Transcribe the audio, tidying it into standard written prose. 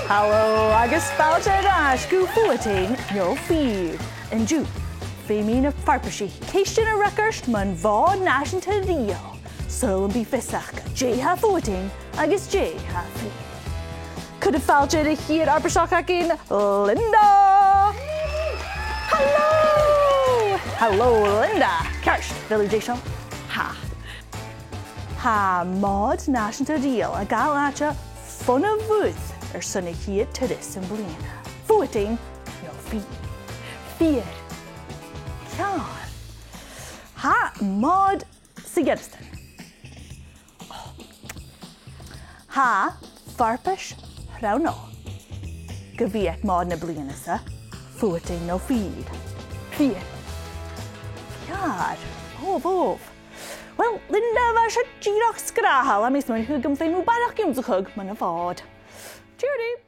Hallo, agus fáilte arás go Fuadain nó Fìor. An dú, fé mí na farpaisi, céistin a recorst man bhá náisianta río. Sol an bí fisach J ha Fuadain agus J ha Fìor. Could have fáilte a hir arpaseach agin Linda. Hello! Hello, Linda. Ceist, village seo? Ha. Ha mod náisianta río a gáil áte funa bhuaid sunna hiad turas an bliana. Fuadain nó Fìor. Fìor. Ceann. Ha mod sa Geddistan. Ha farpais rauná. Go bhíoh mod na bliana sa Fuadain nó Fìor. Fìor. Ceann. Bóh. Well, Linda bhar se díreach scráthail a mis muin thugam féimú bailach gims a chug man a bhád. Cheerio!